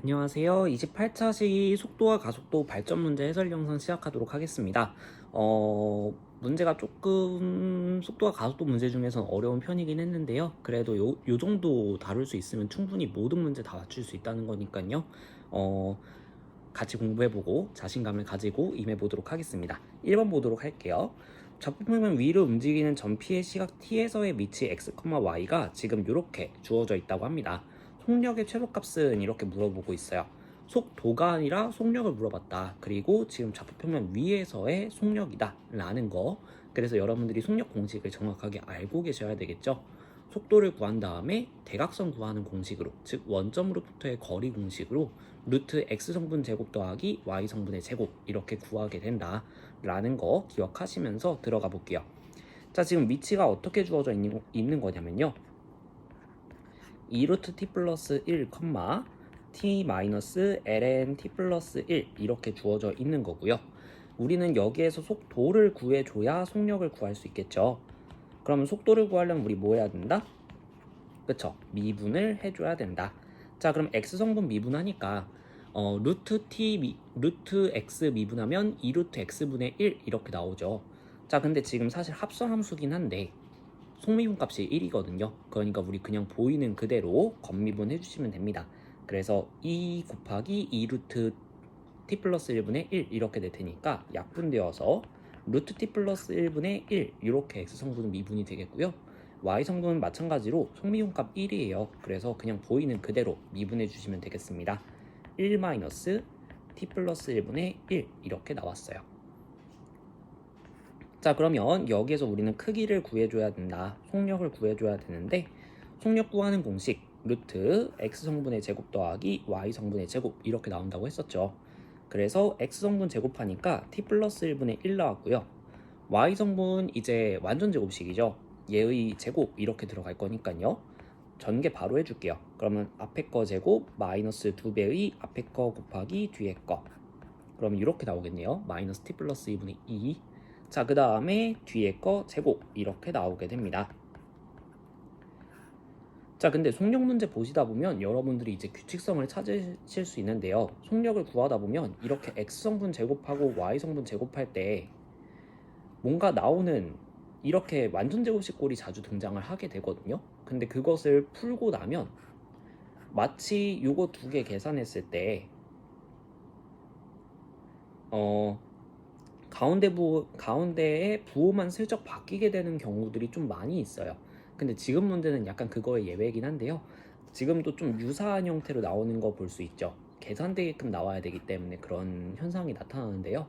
안녕하세요. 28차시 속도와 가속도 발전 문제 해설 영상 시작하도록 하겠습니다. 문제가 조금 속도와 가속도 문제 중에서는 어려운 편이긴 했는데요. 그래도 요 정도 다룰 수 있으면 충분히 모든 문제 다 맞출 수 있다는 거니까요. 같이 공부해보고 자신감을 가지고 임해보도록 하겠습니다. 1번 보도록 할게요. 좌표평면 위로 움직이는 전피의 시각 t에서의 미치 x, y가 지금 이렇게 주어져 있다고 합니다. 속력의 최소값은 이렇게 물어보고 있어요. 속도가 아니라 속력을 물어봤다. 그리고 지금 좌표평면 위에서의 속력이다 라는 거. 그래서 여러분들이 속력 공식을 정확하게 알고 계셔야 되겠죠. 속도를 구한 다음에 대각선 구하는 공식으로, 즉 원점으로부터의 거리 공식으로 루트 x성분 제곱 더하기 y성분의 제곱 이렇게 구하게 된다 라는 거 기억하시면서 들어가 볼게요. 자, 지금 위치가 어떻게 주어져 있는 거냐면요, 2루트 t 플러스 1, t 마이너스 ln t 플러스 1 이렇게 주어져 있는 거고요. 우리는 여기에서 속도를 구해줘야 속력을 구할 수 있겠죠. 그러면 속도를 구하려면 우리 뭐 해야 된다? 그쵸? 미분을 해줘야 된다. 자, 그럼 x성분 미분하니까 루트 x 미분하면 2루트 x분의 1 이렇게 나오죠. 자, 근데 지금 사실 합성함수긴 한데 속미분 값이 1이거든요. 그러니까 우리 그냥 보이는 그대로 겉미분 해주시면 됩니다. 그래서 2 곱하기 2루트 t 플러스 1분의 1 이렇게 될 테니까 약분되어서 루트 t 플러스 1분의 1 이렇게 x성분은 미분이 되겠고요. y성분은 마찬가지로 속미분값 1이에요. 그래서 그냥 보이는 그대로 미분해 주시면 되겠습니다. 1 마이너스 t 플러스 1분의 1 이렇게 나왔어요. 자, 그러면 여기에서 우리는 크기를 구해줘야 된다. 속력을 구해줘야 되는데 속력 구하는 공식 루트 x성분의 제곱 더하기 y성분의 제곱 이렇게 나온다고 했었죠. 그래서 x성분 제곱하니까 t 플러스 1분의 1 나왔고요. y성분 이제 완전 제곱식이죠. 얘의 제곱 이렇게 들어갈 거니까요. 전개 바로 해줄게요. 그러면 앞에 거 제곱 마이너스 2배의 앞에 거 곱하기 뒤에 거. 그럼 이렇게 나오겠네요. 마이너스 t 플러스 2분의 2. 자, 그 다음에 뒤에 거 제곱 이렇게 나오게 됩니다. 자, 근데 속력 문제 보시다 보면 여러분들이 이제 규칙성을 찾으실 수 있는데요. 속력을 구하다 보면 이렇게 x성분 제곱하고 y성분 제곱할 때 뭔가 나오는 이렇게 완전 제곱식 꼴이 자주 등장을 하게 되거든요. 근데 그것을 풀고 나면 마치 요거 두 개 계산했을 때 가운데의 부호만 슬쩍 바뀌게 되는 경우들이 좀 많이 있어요. 근데 지금 문제는 약간 그거의 예외이긴 한데요. 지금도 좀 유사한 형태로 나오는 거 볼 수 있죠. 계산되게끔 나와야 되기 때문에 그런 현상이 나타나는데요.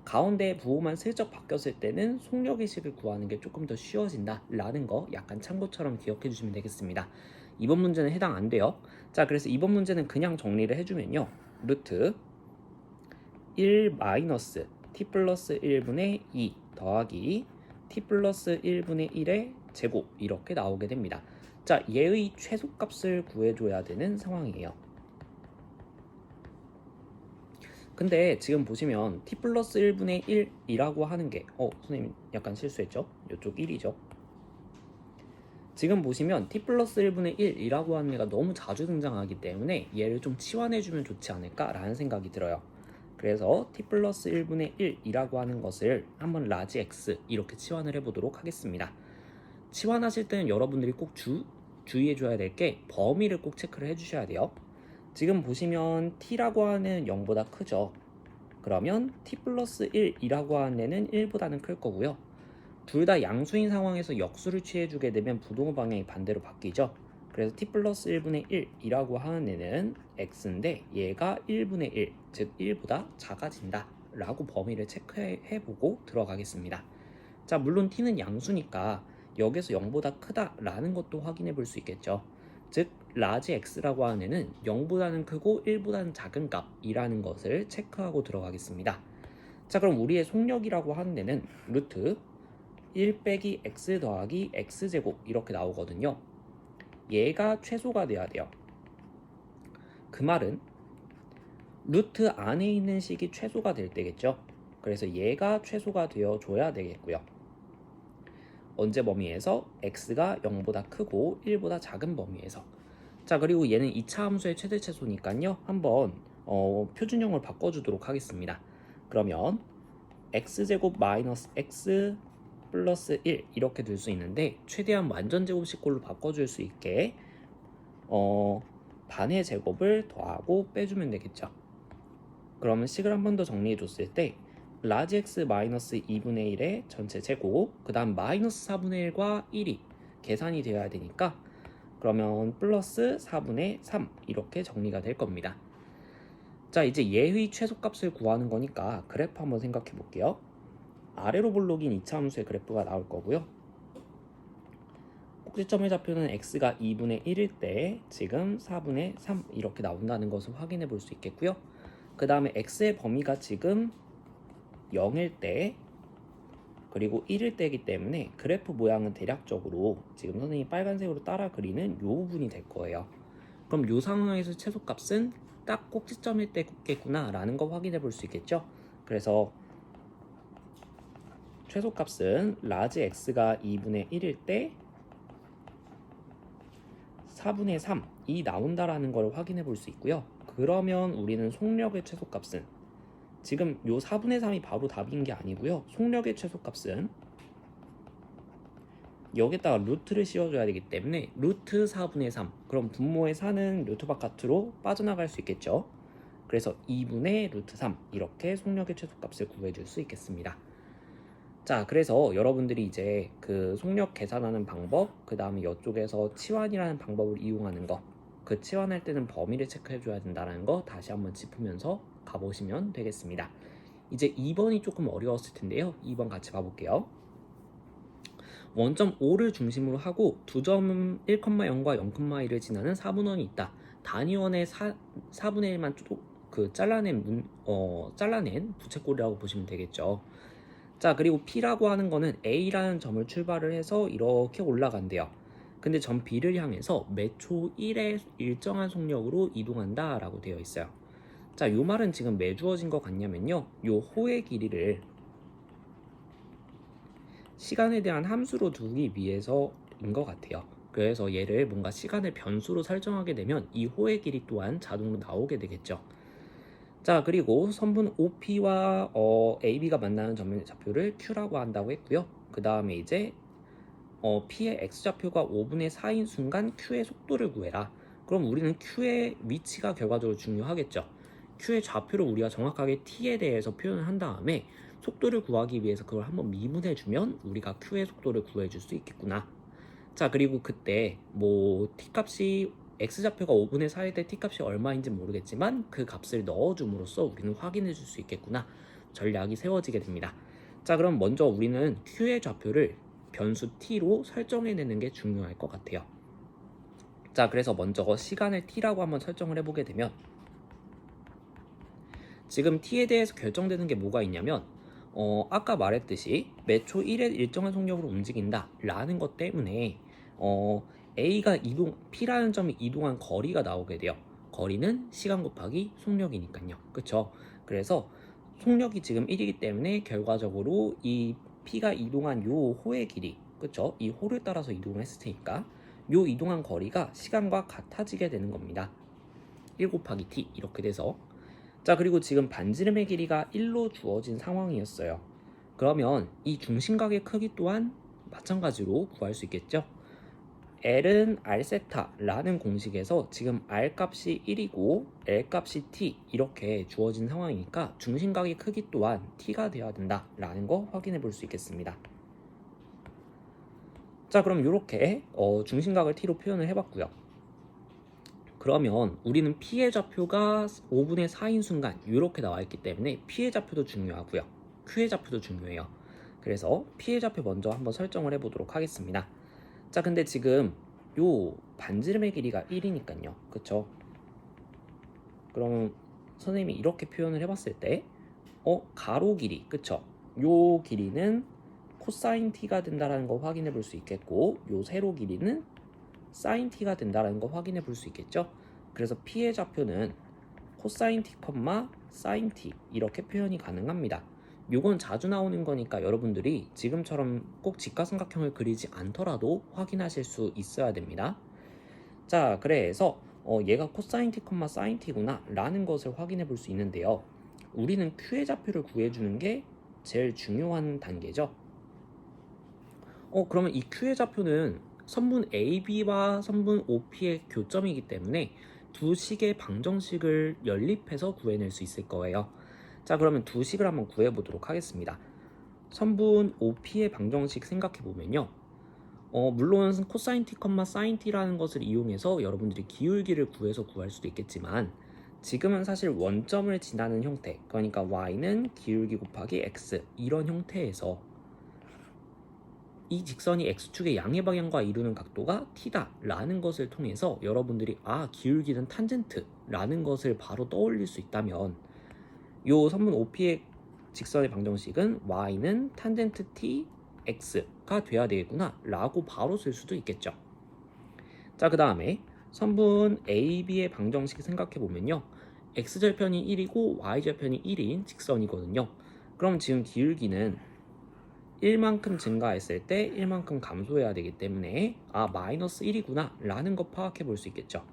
가운데 부호만 슬쩍 바뀌었을 때는 속력의 식을 구하는 게 조금 더 쉬워진다 라는 거 약간 참고처럼 기억해 주시면 되겠습니다. 이번 문제는 해당 안 돼요. 자, 그래서 이번 문제는 그냥 정리를 해주면요, 루트 1 마이너스 t 플러스 1분의 2 더하기 t 플러스 1분의 1의 제곱 이렇게 나오게 됩니다. 자, 얘의 최소값을 구해줘야 되는 상황이에요. 근데 지금 보시면 t 플러스 1분의 1이라고 하는 게 선생님 약간 실수했죠? 이쪽 1이죠. 지금 보시면 t 플러스 1분의 1이라고 하는 애가 너무 자주 등장하기 때문에 얘를 좀 치환해주면 좋지 않을까라는 생각이 들어요. 그래서 t 플러스 1분의 1이라고 하는 것을 한번 라지 x 이렇게 치환을 해보도록 하겠습니다. 치환하실 때는 여러분들이 꼭 주의해줘야 될 게 범위를 꼭 체크를 해주셔야 돼요. 지금 보시면 t라고 하는 0보다 크죠. 그러면 t 플러스 1이라고 하는 애는 1보다는 클 거고요. 둘 다 양수인 상황에서 역수를 취해주게 되면 부동호 방향이 반대로 바뀌죠. 그래서 t 플러스 1분의 1이라고 하는 애는 x인데 얘가 1분의 1, 즉 1보다 작아진다 라고 범위를 체크해보고 들어가겠습니다. 자, 물론 t는 양수니까 여기서 0보다 크다 라는 것도 확인해 볼 수 있겠죠. 즉 라지 x라고 하는 애는 0보다는 크고 1보다는 작은 값이라는 것을 체크하고 들어가겠습니다. 자, 그럼 우리의 속력이라고 하는 애는 루트 1 빼기 x 더하기 x제곱 이렇게 나오거든요. 얘가 최소가 돼야 돼요. 그 말은 루트 안에 있는 식이 최소가 될 때겠죠. 그래서 얘가 최소가 되어줘야 되겠고요. 언제 범위에서 x가 0보다 크고 1보다 작은 범위에서. 자, 그리고 얘는 2차 함수의 최대 최소니까요. 한번 표준형을 바꿔주도록 하겠습니다. 그러면 x제곱 마이너스 x 플러스 1 이렇게 될 수 있는데 최대한 완전제곱식꼴로 바꿔줄 수 있게 반의 제곱을 더하고 빼주면 되겠죠. 그러면 식을 한 번 더 정리해 줬을 때 라지 x 마이너스 2분의 1의 전체 제곱 그 다음 마이너스 4분의 1과 1이 계산이 되어야 되니까 그러면 플러스 4분의 3 이렇게 정리가 될 겁니다. 자, 이제 얘의 최소값을 구하는 거니까 그래프 한번 생각해 볼게요. 아래로 볼록인 2차 함수의 그래프가 나올 거고요. 꼭지점의 좌표는 x가 2분의 1일 때 지금 4분의 3 이렇게 나온다는 것을 확인해 볼 수 있겠고요. 그 다음에 x의 범위가 지금 0일 때 그리고 1일 때이기 때문에 그래프 모양은 대략적으로 지금 선생님이 빨간색으로 따라 그리는 이 부분이 될 거예요. 그럼 이 상황에서 최소값은 딱 꼭지점일 때겠구나 라는 거 확인해 볼 수 있겠죠. 그래서 최소값은 라지 x가 2분의 1일 때 4분의 3이 나온다라는 걸 확인해 볼 수 있고요. 그러면 우리는 속력의 최소값은 지금 요 4분의 3이 바로 답인 게 아니고요. 속력의 최소값은 여기다가 루트를 씌워줘야 되기 때문에 루트 4분의 3 그럼 분모의 4는 루트 바깥으로 빠져나갈 수 있겠죠. 그래서 2분의 루트 3 이렇게 속력의 최소값을 구해줄 수 있겠습니다. 자, 그래서 여러분들이 이제 그 속력 계산하는 방법 그 다음에 이쪽에서 치환이라는 방법을 이용하는 거 그 치환할 때는 범위를 체크해 줘야 된다는 거 다시 한번 짚으면서 가보시면 되겠습니다. 이제 2번이 조금 어려웠을 텐데요. 2번 같이 봐볼게요. 원점 5를 중심으로 하고 두 점 1,0과 0,1을 지나는 4분원이 있다. 단위원의 4분의 1만 잘라낸 부채꼴이라고 보시면 되겠죠. 자, 그리고 P라고 하는 거는 A라는 점을 출발을 해서 이렇게 올라간대요. 근데 점 B를 향해서 매초 1의 일정한 속력으로 이동한다 라고 되어 있어요. 자, 요 말은 지금 왜 주어진 것 같냐면요. 요 호의 길이를 시간에 대한 함수로 두기 위해서인 것 같아요. 그래서 얘를 뭔가 시간을 변수로 설정하게 되면 이 호의 길이 또한 자동으로 나오게 되겠죠. 자, 그리고 선분 OP와 AB가 만나는 점의 좌표를 Q라고 한다고 했고요. 그 다음에 이제 P의 X좌표가 5분의 4인 순간 Q의 속도를 구해라. 그럼 우리는 Q의 위치가 결과적으로 중요하겠죠. Q의 좌표를 우리가 정확하게 T에 대해서 표현을 한 다음에 속도를 구하기 위해서 그걸 한번 미분해주면 우리가 Q의 속도를 구해줄 수 있겠구나. 자, 그리고 그때 뭐 T값이 X좌표가 5분의 4일 때 T값이 얼마인지 모르겠지만 그 값을 넣어줌으로써 우리는 확인해 줄 수 있겠구나. 전략이 세워지게 됩니다. 자, 그럼 먼저 우리는 Q의 좌표를 변수 T로 설정해내는 게 중요할 것 같아요. 자, 그래서 먼저 시간을 T라고 한번 설정을 해보게 되면 지금 T에 대해서 결정되는 게 뭐가 있냐면 아까 말했듯이 매초 1의 일정한 속력으로 움직인다 라는 것 때문에 A가 P라는 점이 이동한 거리가 나오게 돼요. 거리는 시간 곱하기 속력이니까요. 그쵸? 그래서 속력이 지금 1이기 때문에 결과적으로 이 P가 이동한 요 호의 길이, 그쵸? 이 호를 따라서 이동을 했을 테니까 요 이동한 거리가 시간과 같아지게 되는 겁니다. 1 곱하기 T 이렇게 돼서 자, 그리고 지금 반지름의 길이가 1로 주어진 상황이었어요. 그러면 이 중심각의 크기 또한 마찬가지로 구할 수 있겠죠? L은 R세타라는 공식에서 지금 R 값이 1이고 L 값이 T 이렇게 주어진 상황이니까 중심각의 크기 또한 T가 되어야 된다라는 거 확인해 볼 수 있겠습니다. 자, 그럼 이렇게 중심각을 T로 표현을 해봤고요. 그러면 우리는 P의 좌표가 5분의 4인 순간 이렇게 나와 있기 때문에 P의 좌표도 중요하고요. Q의 좌표도 중요해요. 그래서 P의 좌표 먼저 한번 설정을 해보도록 하겠습니다. 자, 근데 지금 요 반지름의 길이가 1이니까요. 그쵸? 그럼 선생님이 이렇게 표현을 해봤을 때 가로 길이, 그쵸? 요 길이는 코사인 T가 된다는 거 확인해 볼 수 있겠고 요 세로 길이는 사인 T가 된다는 거 확인해 볼 수 있겠죠? 그래서 P의 좌표는 코사인 T, 사인 T 이렇게 표현이 가능합니다. 요건 자주 나오는 거니까 여러분들이 지금처럼 꼭 직각삼각형을 그리지 않더라도 확인하실 수 있어야 됩니다. 자, 그래서 얘가 코사인 t, 사인 t구나 라는 것을 확인해 볼 수 있는데요. 우리는 Q의 좌표를 구해주는 게 제일 중요한 단계죠. 그러면 이 Q의 좌표는 선분 AB와 선분 OP의 교점이기 때문에 두 식의 방정식을 연립해서 구해낼 수 있을 거예요. 자, 그러면 두 식을 한번 구해보도록 하겠습니다. 선분 OP의 방정식 생각해보면요. 물론 코사인 t, 사인 t라는 것을 이용해서 여러분들이 기울기를 구해서 구할 수도 있겠지만 지금은 사실 원점을 지나는 형태, 그러니까 y는 기울기 곱하기 x 이런 형태에서 이 직선이 x축의 양의 방향과 이루는 각도가 t다 라는 것을 통해서 여러분들이 기울기는 탄젠트 라는 것을 바로 떠올릴 수 있다면 요 선분 OP의 직선의 방정식은 y는 탄젠트 t x가 돼야 되겠구나 라고 바로 쓸 수도 있겠죠. 자, 그 다음에 선분 AB의 방정식 생각해보면요. x절편이 1이고 y절편이 1인 직선이거든요. 그럼 지금 기울기는 1만큼 증가했을 때 1만큼 감소해야 되기 때문에 마이너스 1이구나 라는 거 파악해 볼 수 있겠죠.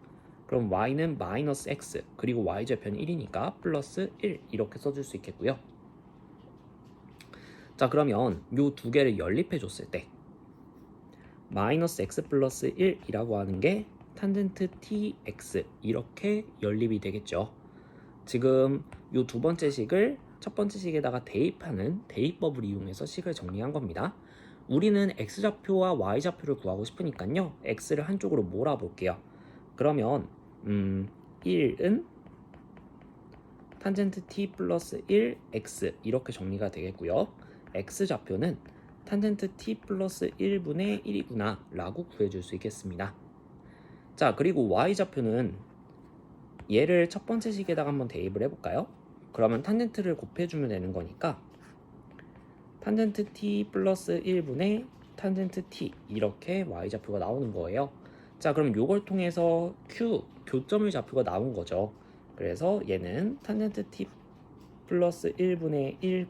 그럼 y는 마이너스 x 그리고 y절편이 1이니까 플러스 1 이렇게 써줄 수 있겠고요. 자, 그러면 요 두 개를 연립해 줬을 때 마이너스 x 플러스 1이라고 하는 게 탄젠트 tx 이렇게 연립이 되겠죠. 지금 요 두 번째 식을 첫 번째 식에다가 대입하는 대입법을 이용해서 식을 정리한 겁니다. 우리는 x좌표와 y좌표를 구하고 싶으니까요. x를 한쪽으로 몰아볼게요. 그러면 1은 탄젠트 t 플러스 1 x 이렇게 정리가 되겠고요. x좌표는 탄젠트 t 플러스 1분의 1이구나 라고 구해줄 수 있겠습니다. 자, 그리고 y좌표는 얘를 첫 번째 식에다가 한번 대입을 해볼까요? 그러면 탄젠트를 곱해주면 되는 거니까 탄젠트 t 플러스 1분의 탄젠트 t 이렇게 y좌표가 나오는 거예요. 자, 그럼 요걸 통해서 q 교점의 좌표가 나온 거죠. 그래서 얘는 탄젠트 t 플러스 1분의 1,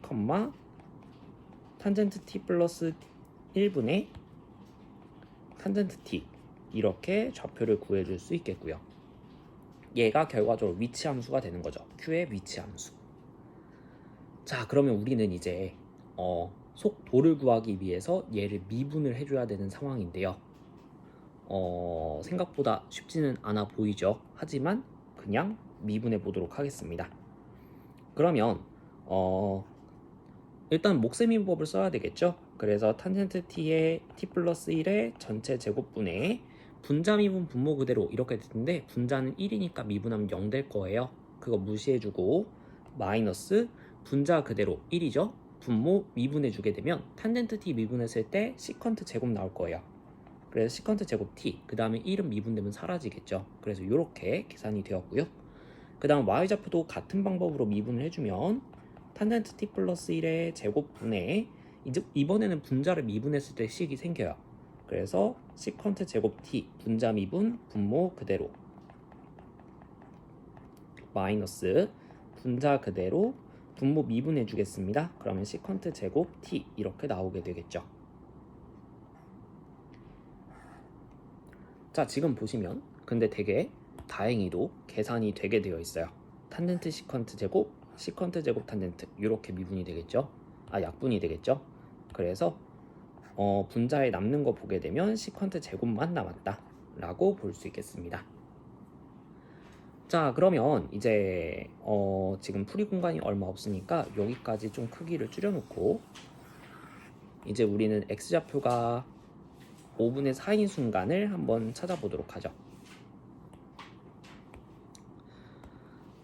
탄젠트 t 플러스 1분의 탄젠트 t 이렇게 좌표를 구해줄 수 있겠고요. 얘가 결과적으로 위치 함수가 되는 거죠. Q의 위치 함수. 자, 그러면 우리는 이제 속도를 구하기 위해서 얘를 미분을 해줘야 되는 상황인데요. 생각보다 쉽지는 않아 보이죠. 하지만 그냥 미분해 보도록 하겠습니다. 그러면 일단 몫의미분법을 써야 되겠죠. 그래서 탄젠트 t의 t 플러스 1의 전체 제곱분의 분자 미분 분모 그대로 이렇게 되는데 분자는 1이니까 미분하면 0 될 거예요. 그거 무시해주고 마이너스 분자 그대로 1이죠. 분모 미분해주게 되면 탄젠트 t 미분했을 때 시컨트 제곱 나올 거예요. 그래서 시컨트 제곱 t 그 다음에 1은 미분되면 사라지겠죠. 그래서 이렇게 계산이 되었고요. 그 다음 y좌표도 같은 방법으로 미분을 해주면 탄젠트 t 플러스 1의 제곱분의 이제 이번에는 분자를 미분했을 때 식이 생겨요. 그래서 시컨트 제곱 t 분자 미분 분모 그대로 마이너스 분자 그대로 분모 미분해 주겠습니다. 그러면 시컨트 제곱 t 이렇게 나오게 되겠죠. 자, 지금 보시면 근데 되게 다행히도 계산이 되게 되어 있어요. 탄젠트 시컨트 제곱 탄젠트 이렇게 미분이 되겠죠. 약분이 되겠죠. 그래서 분자에 남는 거 보게 되면 시컨트 제곱만 남았다 라고 볼 수 있겠습니다. 자, 그러면 이제 지금 풀이 공간이 얼마 없으니까 여기까지 좀 크기를 줄여놓고 이제 우리는 x좌표가 5분의 4인 순간을 한번 찾아보도록 하죠.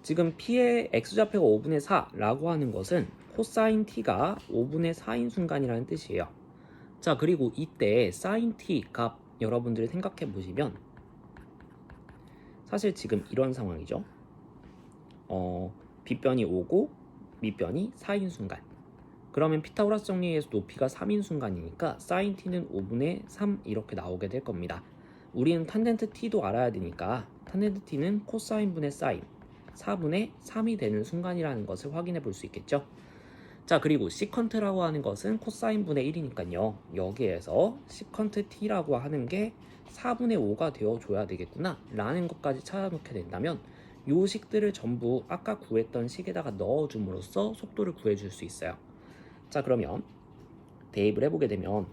지금 p의 x좌표가 5분의 4라고 하는 것은 코사인 t가 5분의 4인 순간이라는 뜻이에요. 자, 그리고 이때 sin t 값 여러분들이 생각해 보시면 사실 지금 이런 상황이죠. 빗변이 5고 밑변이 4인 순간. 그러면 피타고라스 정리에서 높이가 3인 순간이니까 sin t는 5분의 3 이렇게 나오게 될 겁니다. 우리는 탄젠트 t도 알아야 되니까 탄젠트 t는 코사인 분의 사인 4분의 3이 되는 순간이라는 것을 확인해 볼 수 있겠죠. 자, 그리고 시컨트라고 하는 것은 코사인분의 1이니까요. 여기에서 시컨트 t라고 하는 게 4분의 5가 되어줘야 되겠구나 라는 것까지 찾아놓게 된다면 요 식들을 전부 아까 구했던 식에다가 넣어줌으로써 속도를 구해줄 수 있어요. 자, 그러면 대입을 해보게 되면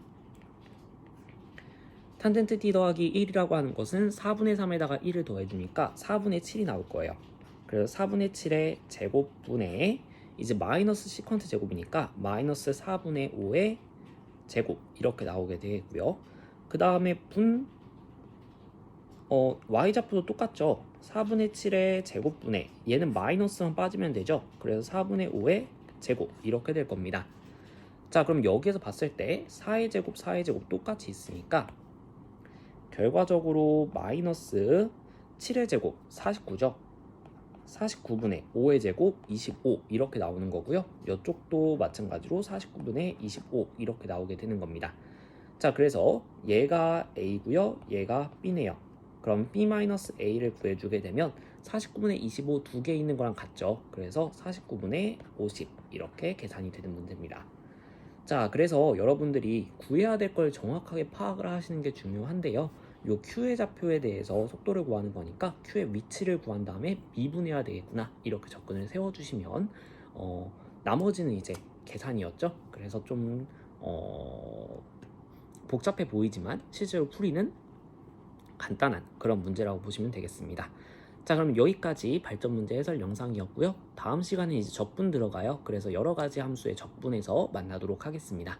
탄젠트 t 더하기 1이라고 하는 것은 4분의 3에다가 1을 더해주니까 4분의 7이 나올 거예요. 그래서 4분의 7의 제곱분의 이제 마이너스 시컨트 제곱이니까 마이너스 4분의 5의 제곱 이렇게 나오게 되고요. 그 다음에 y좌표도 똑같죠. 4분의 7의 제곱분의 얘는 마이너스만 빠지면 되죠. 그래서 4분의 5의 제곱 이렇게 될 겁니다. 자, 그럼 여기에서 봤을 때 4의 제곱 4의 제곱 똑같이 있으니까 결과적으로 마이너스 7의 제곱 49죠. 49분의 5의 제곱 25 이렇게 나오는 거고요. 이쪽도 마찬가지로 49분의 25 이렇게 나오게 되는 겁니다. 자, 그래서 얘가 A고요. 얘가 B네요. 그럼 B-A를 구해주게 되면 49분의 25 두 개 있는 거랑 같죠. 그래서 49분의 50 이렇게 계산이 되는 문제입니다. 자, 그래서 여러분들이 구해야 될 걸 정확하게 파악을 하시는 게 중요한데요. 요 Q의 좌표에 대해서 속도를 구하는 거니까 Q의 위치를 구한 다음에 미분해야 되겠구나 이렇게 접근을 세워주시면 나머지는 이제 계산이었죠. 그래서 좀 복잡해 보이지만 실제로 풀이는 간단한 그런 문제라고 보시면 되겠습니다. 자, 그럼 여기까지 발전 문제 해설 영상이었고요. 다음 시간에 이제 적분 들어가요. 그래서 여러 가지 함수의 적분에서 만나도록 하겠습니다.